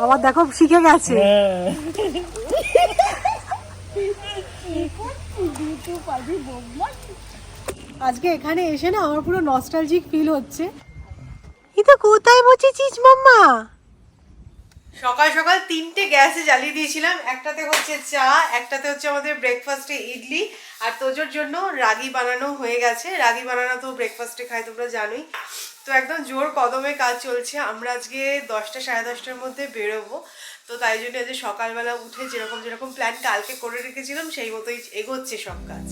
আবার দেখো শিখে গেছে। আজকে এখানে এসে না আমার পুরো নস্টালজিক ফিল হচ্ছে। এটা কোথায় বসেছিস মাম্মা? সকাল সকাল 3টে গ্যাসে জ্বালিয়ে দিয়েছিলাম। একটাতে হচ্ছে চা, একটাতে হচ্ছে আমাদের ব্রেকফাস্টে ইডলি, আর তোজোর জন্য রাগি বানানো হয়ে গেছে। রাগি বানানো তো ব্রেকফাস্টে খাই, তোমরা জানোই। তো একদম জোর কদমে কাজ চলছে। আমরা আজকে 10টা সাড়ে 10টার মধ্যে বেরোবো। তো তাই জন্য আজকে সকালবেলা উঠে যেরকম যেরকম প্ল্যান কালকে করে রেখেছিলাম সেই মতোই এগোচ্ছে সব কাজ।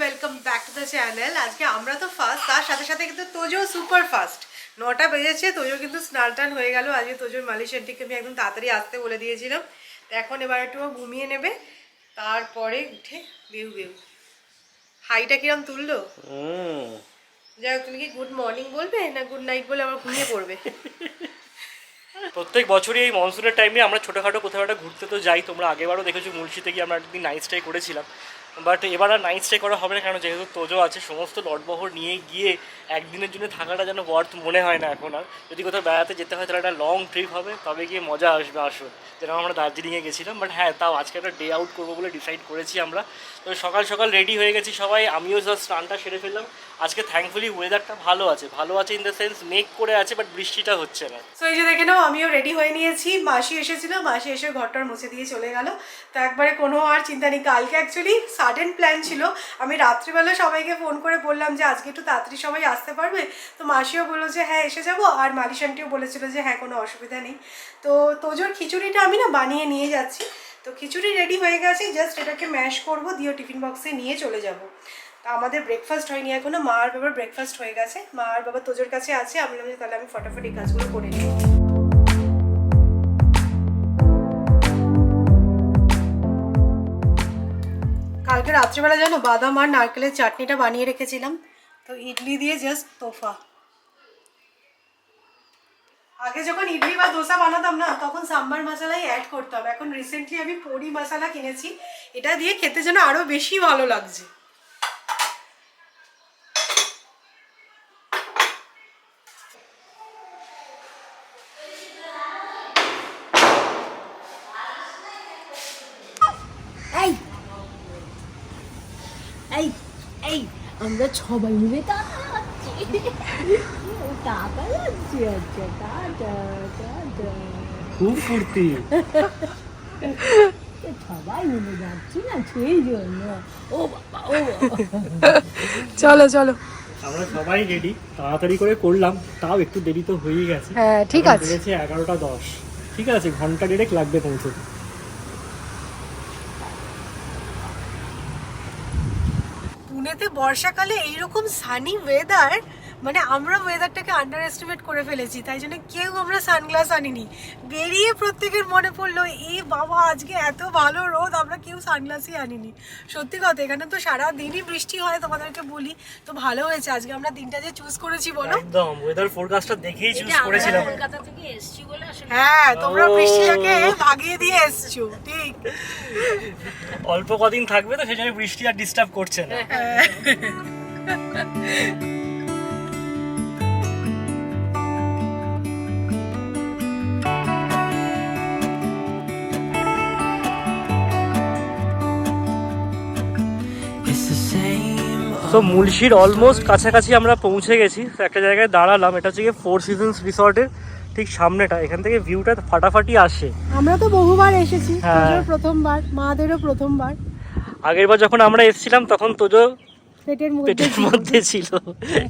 Welcome back to the channel. আজকে আমরা তো ফার্স্ট, তার সাথে সাথে কিন্তু তোজো সুপার ফাস্ট। 9টা বেজেছে, তোজো কিন্তু স্নান টান হয়ে গেল। আজকে তোজোর মালিশ আন্টিকে আমি একদম তাড়াতাড়ি আসতে বলে দিয়েছিলাম। তো এখন এবার একটু ঘুমিয়ে নেবে, তারপরে উঠে বেউ বেউ। হাইটা কিরম তুললো? যাই হোক, তুমি কি গুড মর্নিং বলবে না গুড নাইট বলে আমার ঘুমিয়ে পড়বে? প্রত্যেক বছরই এই মনসুনের টাইমে আমরা ছোটোখাটো কোথাও একটা ঘুরতে তো যাই। তোমরা আগেবারও দেখেছো মুলশিতে গিয়ে আমরা একদিন নাইট স্টে করেছিলাম। বাট এবার আর নাইট স্টে করা হবে না, কারণ যেহেতু তোজো আছে। সমস্ত লটবহর নিয়ে গিয়ে একদিনের জন্য থাকাটা যেন ওয়ার্থ মনে হয় না এখন আর। যদি কোথাও বেড়াতে যেতে হয় তাহলে একটা লং ট্রিপ হবে, তবে গিয়ে মজা আসবে আসল। যেরকম আমরা দার্জিলিংয়ে গেছিলাম। বাট হ্যাঁ, তাও আজকে একটা ডে আউট করবো বলে ডিসাইড করেছি আমরা। তো সকাল সকাল রেডি হয়ে গেছি সবাই, আমিও জাস্ট স্নানটা সেরে ফেললাম। আজকে থ্যাঙ্কফুলি ওয়েদারটা ভালো আছে, ভালো আছে ইন দ্য সেন্স মেঘ করে আছে, বাট বৃষ্টিটা হচ্ছে না। সো এই যে দেখে নাও, আমিও রেডি হয়ে নিয়েছি। মাসি এসেছিল, মাসি এসে ঘরটার মুছে দিয়ে চলে গেল। তো একবারে কোনো আর চিন্তা নেই। কালকে অ্যাকচুয়ালি সাডেন প্ল্যান ছিল। আমি রাত্রিবেলা সবাইকে ফোন করে বললাম যে আজকে একটু তাড়াতাড়ি সবাই আসতে পারবে? তো মাসিও বললো যে হ্যাঁ এসে যাবো, আর মালিশ আন্টিও বলেছিল যে হ্যাঁ কোনো অসুবিধা নেই। তো তোজোর খিচুড়িটা আমি না বানিয়ে নিয়ে যাচ্ছি। তো খিচুড়ি রেডি হয়ে গেছে, জাস্ট এটাকে ম্যাশ করবো, দিয়ে টিফিন বক্সে নিয়ে চলে যাবো। আমাদের ব্রেকফাস্ট হয়নি এখনো, মা আর বাবার ব্রেকফাস্ট হয়ে গেছে। মা আর বাবা তোজোর কাছে আছে। আমি বললাম যে তাহলে আমি ফটাফট এই কাজগুলো করে নিই। কালকে রাত্রিবেলা জানো বাদাম আর নারকেলের চাটনিটা বানিয়ে রেখেছিলাম। তো ইডলি দিয়ে জাস্ট তোফা। আগে যখন ইডলি বা দোসা বানাতাম না, তখন সাম্বার মশলাই অ্যাড করতাম। এখন রিসেন্টলি আমি পরি মশলা কিনেছি, এটা দিয়ে খেতে যেন আরও বেশি ভালো লাগছে। এই এই আমরা সবাই মিলে টাকা যাচ্ছি, টাকা যাচ্ছি। আচ্ছা টাটা টাটা, খুব ফুর্তি। সবাই মিলে যাচ্ছি না, সেই জন্য। ও বাবা ও চলো চলো, আমরা সবাই রেডি, তাড়াতাড়ি করে করলাম, তাও একটু দেরি তো হয়েই গেছে। হ্যাঁ ঠিক আছে। 11টা 10, ঠিক আছে, ঘন্টা দেড়েক লাগবে পৌঁছতে। পুনেতে বর্ষাকালে এইরকম সানি ওয়েদার, মানে আমরা ওয়েদারটাকে আন্ডার এস্টিমেট করে ফেলেছি। তাই জন্য কেউ আমরা সানগ্লাস আনিনি। বেরিয়ে প্রত্যেকের মনে পড়লো এই বাবা আজকে এত ভালো রোদ, আমরা কেউ সানগ্লাসই আনিনি। সত্যি কথা, এখানে তো সারা দিনই বৃষ্টি হয়, তোমাদেরকে বলি। তো ভালো হয়েছে আজকে আমরা দিনটা যে চুজ করেছি বলো। একদম ওয়েদার ফোরকাস্টটা দেখেই চুজ করেছিলাম। কলকাতা থেকে এসেছি বলে আসলে হ্যাঁ, তোমরা বৃষ্টিটাকে ভাগিয়ে দিয়ে এসছো, ঠিক। অল্প কদিন থাকবে তো সেজন্য বৃষ্টি আর ডিস্টার্ব করছে না। তো মুলশির অলমোস্ট কাছাকাছি আমরা পৌঁছে গেছি। তো একটা জায়গায় দাঁড়ালাম, এটা হচ্ছে গিয়ে ফোর সিজনস রিসর্টের ঠিক সামনেটা। এখান থেকে ভিউটা ফাটাফাটি আসে। আমরা তো বহুবার এসেছি, হ্যাঁ। তোজোর প্রথমবার, মাদেরও প্রথমবার। আগের বার যখন আমরা এসেছিলাম তখন তোজো পেটের মধ্যে ছিল,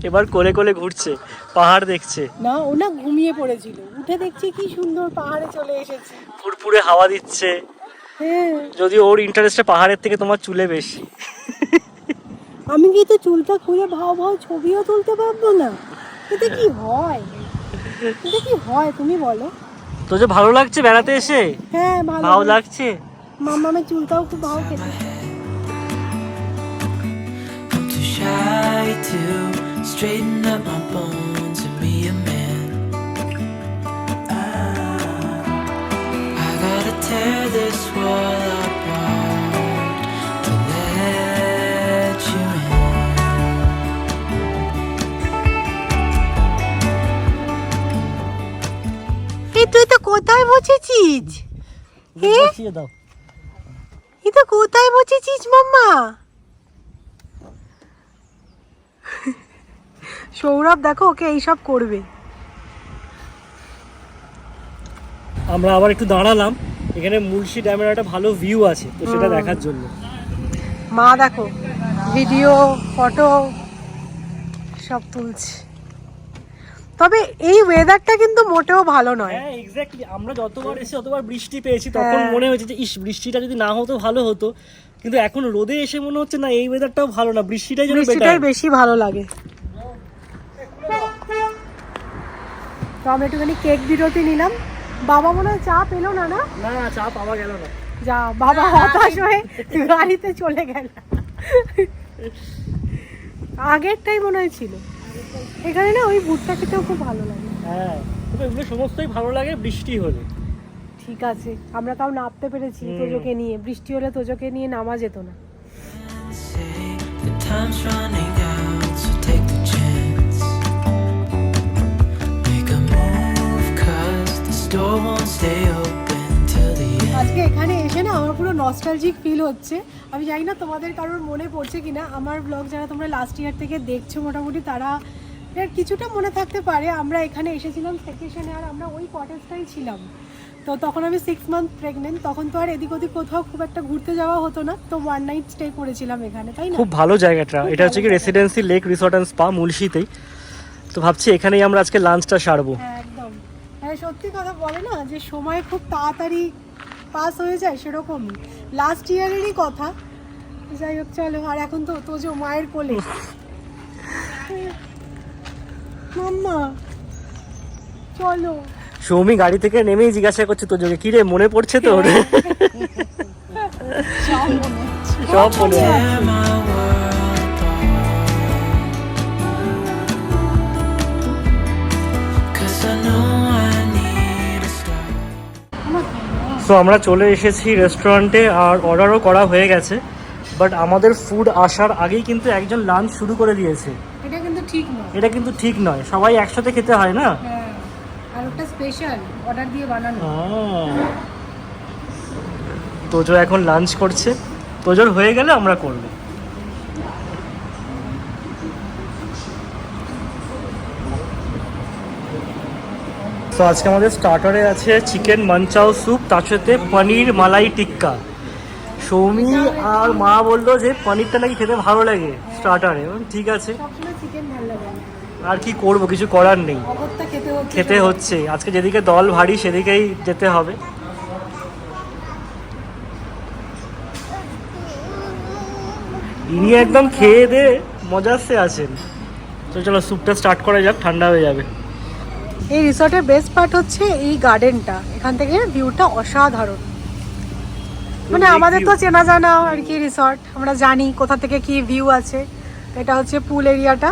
এবার কোলে কোলে ঘুরছে, পাহাড় দেখছে। না, ও না ঘুমিয়ে পড়েছিল, উঠে দেখছি কি সুন্দর পাহাড়ে চলে এসেছে। ফুরফুরে হাওয়া দিচ্ছে। হ্যাঁ, যদি ওর ইন্টারেস্টে পাহাড়ের থেকে তোমার চুলে বেশি। আমি কি তো চুলটা খুলে ভাও ভাও ছবিও তুলতে পারবো না? এটা কি হয়, এটা কি হয় তুমি বলো? তো যে ভালো লাগছে বেড়াতে এসে? হ্যাঁ ভালো লাগছে। মামামের চুলটাও খুব ভালো খেতে। shy to straighten up my bones and be a man. I gotta tear this wall apart to let you in. এই তুই তো কোথায় বসেছিস? বসিয়ে দাও। এই তো কোথায় বসেছিস মাম্মা? সৌরভ দেখো ওকে এইসব করবে। আমরা আবার একটু দাঁড়ালাম, এখানে মুলশি ড্যামের একটা ভালো ভিউ আছে, তো সেটা দেখার জন্য। মা দেখো ভিডিও ফটো সব তুলছে। তবে এই ওয়েদারটা কিন্তু মোটেও ভালো নয়। হ্যাঁ এক্স্যাক্টলি, আমরা যতবার এসে ততবার বৃষ্টি পেয়েছি, তখন হ্যাঁ। মনে হয়েছে যে ইস বৃষ্টিটা যদি না হতো ভালো হতো, কিন্তু এখন রোদে এসে মনে হচ্ছে না এই ওয়েদারটাও ভালো না, বৃষ্টিটাই যেন বৃষ্টিটাই বেটার। বেশি ভালো লাগে। তো আমরা একটুখানি কেক বিরতি নিলাম। বাবা মনে হয় চা পেলো না, না না চা পাওয়া গেল না। যা বাবা হতাশ হয়ে গাড়িতে চলে গেল। আগেরটাই মনে হয় ছিল। এখানে না ওই ভুট্টা খেতেও খুব ভালো লাগে। হ্যাঁ তবে এগুলো সমস্তই ভালো লাগে বৃষ্টি হলে। ঠিক আছে, আমরা তাও নামতে পেরেছি তোজোকে নিয়ে। বৃষ্টি হলে তোজোকে নিয়ে নামা যেত না। Say the time's running out, so take the chance. Make a move, 'cause the store won't stay open till the end. আজকে এখানে এসে না আমার পুরো নস্টালজিক ফিল হচ্ছে। আমি জানি না তোমাদের কারোর মনে পড়ছে কিনা। আমার ব্লগ যারা তোমরা লাস্ট ইয়ার থেকে দেখছো মোটামুটি তারা এর কিছুটা মনে থাকতে পারে। আমরা এখানে এসেছিলাম ভ্যাকেশনে, আর আমরা ওই কটেজটাই ছিলাম। তো তখন আমি 6 মান্থ প্রেগনেন্ট, তখন তো আর এদিক ওদিক কোথাও খুব একটা ঘুরতে যাওয়া হতো না। তো 1 নাইট স্টে করেছিলাম এখানে, তাই না? খুব ভালো জায়গাটা, এটা হচ্ছে কি residency lake resort and spa মুলশিতেই। তো ভাবছি এখানেই আমরা আজকে লাঞ্চটা সারবো। হ্যাঁ একদম। হ্যাঁ সত্যি কথা বলে না যে সময় খুব তাড়াতাড়ি পাস হয়ে যায়, সেরকমই লাস্ট ইয়ারেরই কথা। যাই হোক চলো, আর এখন তো তোজো মায়ের কোলে। মাম্মা চলো। সৌমি গাড়ি থেকে নেমেই জিজ্ঞাসা করছে তোজোকে, কি রে মনে পড়ছে তো ওরে? সব মনে আছে। Tear my world apart, 'cause I know I need a start. So আমরা চলে এসেছি রেস্টুরেন্টে, আর অর্ডারও করা হয়ে গেছে। বাট আমাদের ফুড আসার আগেই কিন্তু একজন লাঞ্চ শুরু করে দিয়েছে। এটা কিন্তু ঠিক নয়। এটা কিন্তু ঠিক নয়, সবাই একসাথে খেতে হয় না। হ্যাঁ, আর ওটা স্পেশাল অর্ডার দিয়ে বানানো। তোজো এখন লাঞ্চ করছে, তোজোর হয়ে গেলে আমরা করবো। তো আজকে আমাদের স্টার্টারে আছে চিকেন মানচাও স্যুপ, তার সাথে পনির মালাই টিক্কা। সৌমি আর মা বললো যে পনিরটা নাকি খেতে ভালো লাগে স্টার্টারে। ঠিক আছে, সবসময় চিকেন ভালো লাগে না। আর কি করবো, কিছু করার নেই, অগত্যা খেতে হচ্ছে। আজকে যেদিকে দল ভারী সেদিকেই যেতে হবে। ইনি একদম খেয়ে দিয়ে মজাসে আছেন। তো চলো স্যুপটা স্টার্ট করা যাক, ঠান্ডা হয়ে যাবে। এই রিসর্টের বেস্ট পার্ট হচ্ছে এই গার্ডেনটা। এখান থেকে ভিউটা অসাধারণ। মানে আমাদের তো চেনা জানা আর কি রিসর্ট, আমরা জানি কোথা থেকে কি ভিউ আছে। এটা হচ্ছে পুল এরিয়াটা,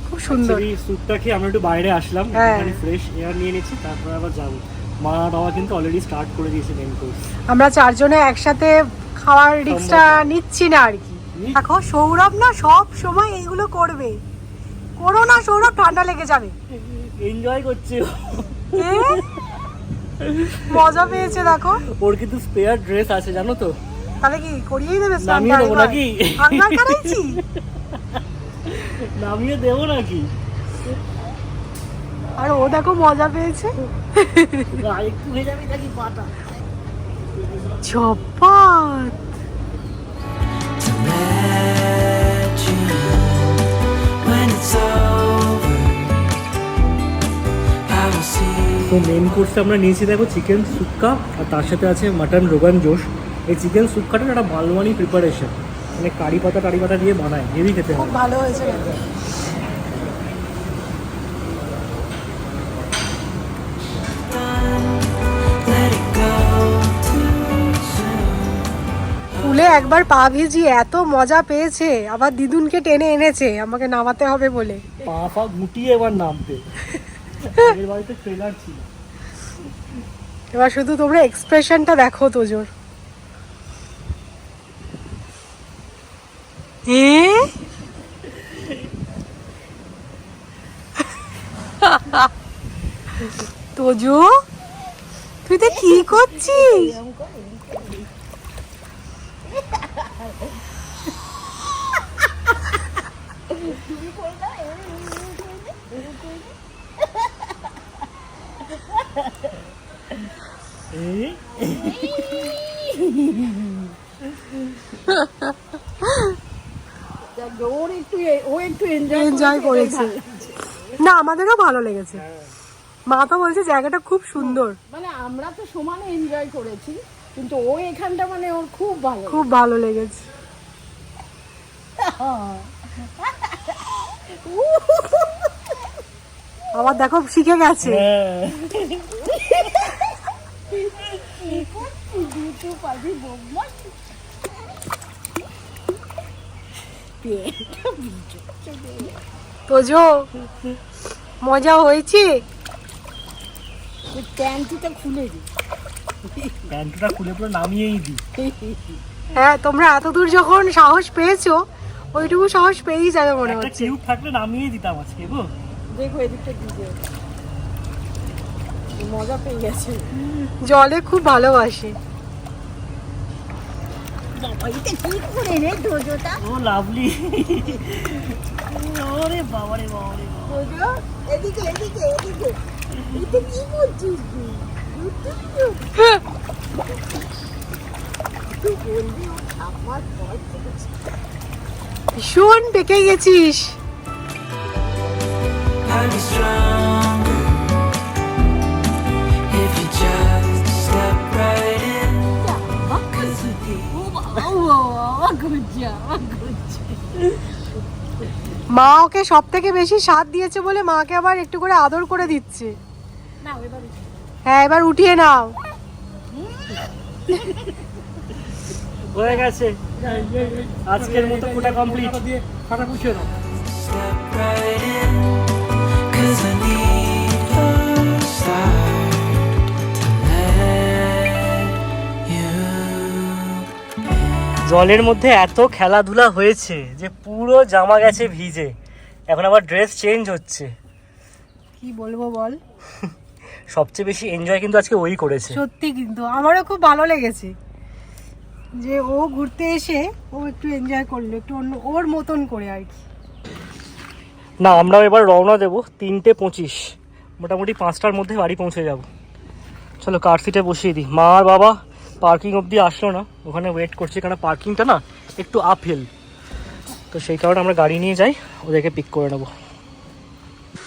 খুব সুন্দর। এই স্যুপটা খেয়ে আমরা একটু বাইরে আসলাম, হ্যাঁ। এখানে ফ্রেশ এয়ার নিয়ে নিচ্ছি, তারপর আবার যাবো। মা বাবা কিন্তু অলরেডি স্টার্ট করে দিয়েছে মেন কোর্স। আমরা চারজনে একসাথে খাওয়ার রিস্কটা নিচ্ছি না আর কি। দেখো সৌরভ না সব সময় এইগুলো করবে। করো না সৌরভ, ঠান্ডা লেগে যাবে। এনজয় করছে ও। এ, মজা পেয়েছে দেখো। ওর কিন্তু স্পেয়ার ড্রেস আছে জানো তো, তাহলে কি করিয়েই দেবে? নামিয়ে দেবো নাকি? হাঙ্গার করাইছি। নামিয়ে দেবো নাকি? আর ও দেখো মজা পেয়েছে। আরেকটু হয়ে যাবে নাকি পাটা? চপাত। To let you know when it's over, I will see. তো মেন কোর্সে আমরা নিয়েছি দেখো চিকেন সুক্কা, আর তার সাথে আছে মাটন রোগান জোশ। এই চিকেন সুক্কাটা একটা মালওয়ানি প্রিপারেশন, মানে কারি পাতা দিয়ে বানায়, হেভি খেতে খুব হয়। ভালো হয়েছে। Let it go too soon. পুলে একবার পা ভিজিয়ে এত মজা পেয়েছে, আবার দিদুনকে টেনে এনেছে আমাকে নামাতে হবে বলে। পা পা গুটিয়ে এবার নামতে, আগের বাড়িতে ট্রেলার ছিল। এবার শুধু তোমরা এক্সপ্রেশনটা দেখো তোজোর। তোজো তুই তো কি করছিস? ও একটু এনজয় করেছে। না আমাদেরও ভালো লেগেছে, মা তো বলছে জায়গাটা খুব সুন্দর। মানে আমরা তো সমানে এনজয় করেছি, কিন্তু ও এখানটা মানে ওর খুব ভালো লেগেছে। আবার দেখো শিখে গেছে। তোজো মজা হয়েছে? প্যান্টটা খুলে দিই, প্যান্টটা খুলে পুরো নামিয়েই দিই। হ্যাঁ তোমরা এত দূর যখন সাহস পেয়েছো, ওইটুকু সাহস পেয়েই যাবে মনে একটা হচ্ছে। কিউট থাকলে নামিয়ে দিতাম আজকে গো। দেখো এদিকটা দিতে মজা পেয়ে গেছে। জলে খুব ভালোবাসে। বাবা এটা কি করে রে ডোজোটা? ও লাভলি। ওরে বাবা রে বাবা রে বাবা। ডোজো এদিকে এদিকে এদিকে, এটা কি করছিস তুই? তুই বলবি ও আমার পর থেকে ভীষণ পেকে গেছিস। I'd be stronger if you just step right in. 'Cause with you, মা ওকে সব থেকে বেশি স্বাদ দিয়েছে বলে মাকে আবার একটু করে আদর করে দিচ্ছে। হ্যাঁ এবার উঠিয়ে নাও। হয়ে গেছে, আজকের মতো কোটা কমপ্লিট। খাতা পুছিয়ে দাও। step right in. 'Cause I need a start to let you in. জলের মধ্যে এত খেলাধুলা হয়েছে যে পুরো জামা গেছে ভিজে, এখন আবার ড্রেস চেঞ্জ হচ্ছে। কি বলবো বল, সবচেয়ে বেশি এনজয় কিন্তু আজকে ওই করেছে। সত্যি কিন্তু আমারও খুব ভালো লেগেছে যে ও ঘুরতে এসে ও একটু এনজয় করলো, একটু অন্য ওর মতন করে আর কি। না আমরাও এবার রওনা দেবো 3:25, মোটামুটি 5টার মধ্যে বাড়ি পৌঁছে যাব। চলো কার সিটে বসিয়ে দিই। মা আর বাবা পার্কিং অবধি আসলো না, ওখানে ওয়েট করছি, কারণ পার্কিংটা না একটু আপহিল, তো সেই কারণে আমরা গাড়ি নিয়ে যাই, ওদেরকে পিক করে নেবো।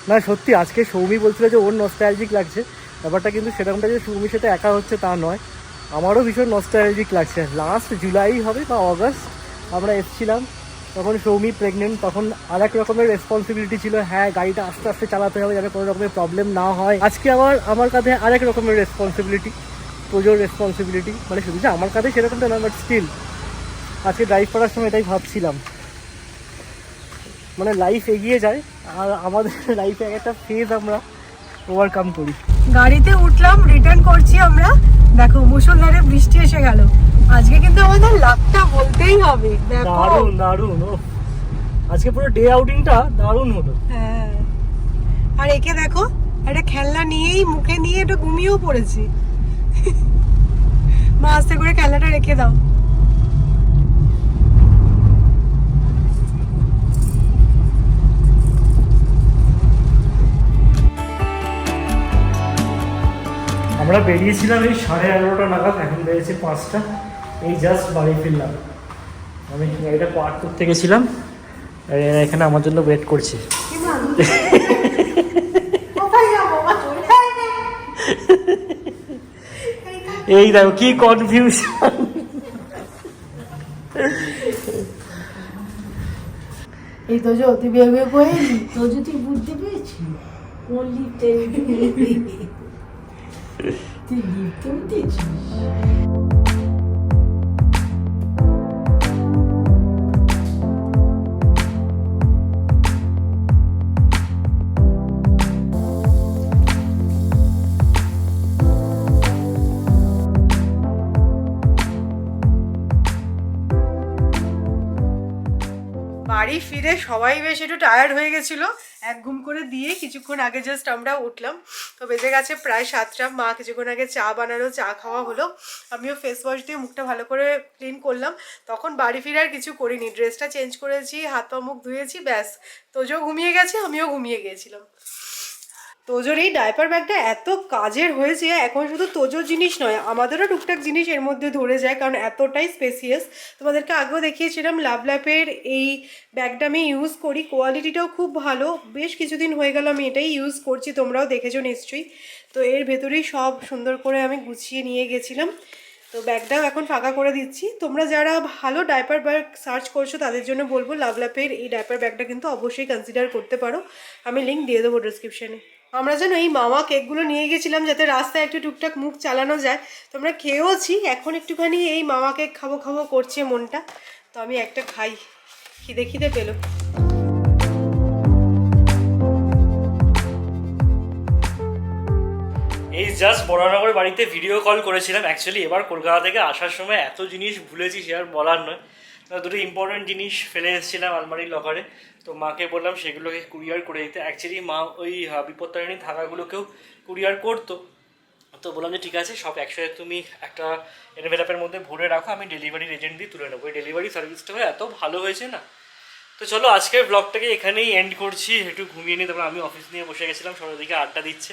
না সত্যি আজকে সৌমি বলছিল যে ওর নস্টালজিক লাগছে, ব্যাপারটা কিন্তু সেরকমটা যে সৌমির সাথে একা হচ্ছে তা নয়, আমারও ভীষণ নস্টালজিক লাগছে। লাস্ট জুলাই হবে বা অগস্ট আমরা এসেছিলাম, তখন সৌমি প্রেগনেন্ট, তখন আর এক রকমের রেসপন্সিবিলিটি ছিল। হ্যাঁ গাড়িটা আস্তে আস্তে চালাতে হবে যাতে কোনো রকমের প্রবলেম না হয়। আজকে আবার আমার কাঁধে আরেক রকমের রেসপন্সিবিলিটি, প্রচুর রেসপন্সিবিলিটি, মানে শুধু যে আমার কাঁধে সেরকমটা না, বাট স্টিল আজকে ড্রাইভ করার সময় এটাই ভাবছিলাম, মানে লাইফ এগিয়ে যায় আর আমাদের লাইফে একটা ফেজ আমরা ওভারকাম করি। গাড়িতে উঠলাম, রিটার্ন করছি আমরা, দেখো মুষলধারে বৃষ্টি এসে গেল। আজকে কিন্তু আমাদের লাভটা বলতেই হবে, দেখো দারুণ দারুণ, ও আজকে পুরো ডে আউটিংটা দারুণ হলো। হ্যাঁ আর একে দেখো একটা খেলনা নিয়েই মুখে নিয়ে একটু ঘুমিয়েও পড়েছি। মা আস্তে করে খেলনাটা রেখে দাও। আমরা বেরিয়েছিলাম এই 11:30 নাগাদ, এখন বেরিয়েছে 5টা, এই জাস্ট বাড়ি ফিরলাম। আমি গাড়িটা পার্ক করতে গেছিলাম, আর এরা এখানে আমার জন্য ওয়েট করছে। এই দেখো কি কনফিউশন। এই তো তুই বিয়ে বিয়ে করে তো যদি বুঝতে পেরেছি কোন লিফটে তুই লিফটে উঠেছিস। সবাই বেশ একটু টায়ার্ড হয়ে গেছিলো, এক ঘুম করে দিয়ে কিছুক্ষণ আগে জাস্ট আমরা উঠলাম। তো বেজে গেছে প্রায় 7টা। মা কিছুক্ষণ আগে চা বানালো, চা খাওয়া হলো, আমিও ফেস ওয়াশ দিয়ে মুখটা ভালো করে ক্লিন করলাম। তখন বাড়ি ফিরে আর কিছু করিনি, ড্রেসটা চেঞ্জ করেছি, হাত পা মুখ ধুয়েছি, ব্যাস। তোজো ঘুমিয়ে গেছে, আমিও ঘুমিয়ে গিয়েছিলাম। তোজোর এই ডাইপার ব্যাগটা এত কাজের হয়েছে, এখন শুধু তোজোর জিনিস নয় আমাদেরও টুকটাক জিনিস এর মধ্যে ধরে যায়, কারণ এতটাই স্পেসিয়াস। তোমাদেরকে আগেও দেখিয়েছিলাম লাভল্যাপের এই ব্যাগটা আমি ইউজ করি, কোয়ালিটিটাও খুব ভালো। বেশ কিছুদিন হয়ে গেল আমি এটাই ইউজ করছি, তোমরাও দেখেছো নিশ্চয়ই। তো এর ভেতরেই সব সুন্দর করে আমি গুছিয়ে নিয়ে গেছিলাম। তো ব্যাগটাও এখন ফাঁকা করে দিচ্ছি। তোমরা যারা ভালো ডাইপার ব্যাগ সার্চ করছো তাদের জন্য বলবো লাভল্যাপের এই ডাইপার ব্যাগটা কিন্তু অবশ্যই কনসিডার করতে পারো, আমি লিঙ্ক দিয়ে দেবো ডিসক্রিপশানে। আমরা যেন এই মামা কেকগুলো নিয়ে গেছিলাম যাতে রাস্তায় একটু টুকটাক মুখ চালানো যায়। তোমরা খেয়েওছি, এখন একটুখানি এই মামা কেক খাবো খাবো করছে মনটা, তো আমি একটা খাই, খিদে খিদে পেলো। এই জাস্ট বড়নগর বাড়িতে ভিডিও কল করেছিলাম অ্যাকচুয়ালি। এবার কলকাতা থেকে আসার সময় এত জিনিস ভুলেছি সে আর বলার নয়। দুটো ইম্পর্টেন্ট জিনিস ফেলে এসেছিলাম আলমারির লকারে, তো মাকে বললাম সেগুলোকে কুরিয়ার করে দিতে। অ্যাকচুয়ালি মা ওই বিপত্তারিণী থাকাগুলোকেও কুরিয়ার করতো, তো বললাম যে ঠিক আছে সব একসাথে তুমি একটা এনভেলপের মধ্যে ভরে রাখো, আমি ডেলিভারি এজেন্ট দিয়ে তুলে নেবো। ওই ডেলিভারি সার্ভিসটা এত ভালো হয়েছে না। তো চলো আজকের ব্লগটাকে এখানেই এন্ড করছি, একটু ঘুমিয়ে নিই। তারপর আমি অফিস নিয়ে বসে গেছিলাম, সবার দিকে আড্ডা দিচ্ছে।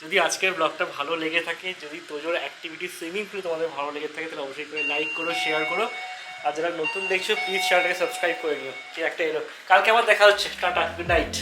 যদি আজকের ব্লগটা ভালো লেগে থাকে, যদি তোজোর অ্যাক্টিভিটি সুইমিং পুলে তোমাদের ভালো লেগে থাকে, তাহলে অবশ্যই করে লাইক করো, শেয়ার করো। আর যারা নতুন দেখছো প্লিজ চ্যানেলটাকে সাবস্ক্রাইব করে নিও। কি একটা এলো, কালকে আবার দেখা হচ্ছে, টাটা, গুড নাইট।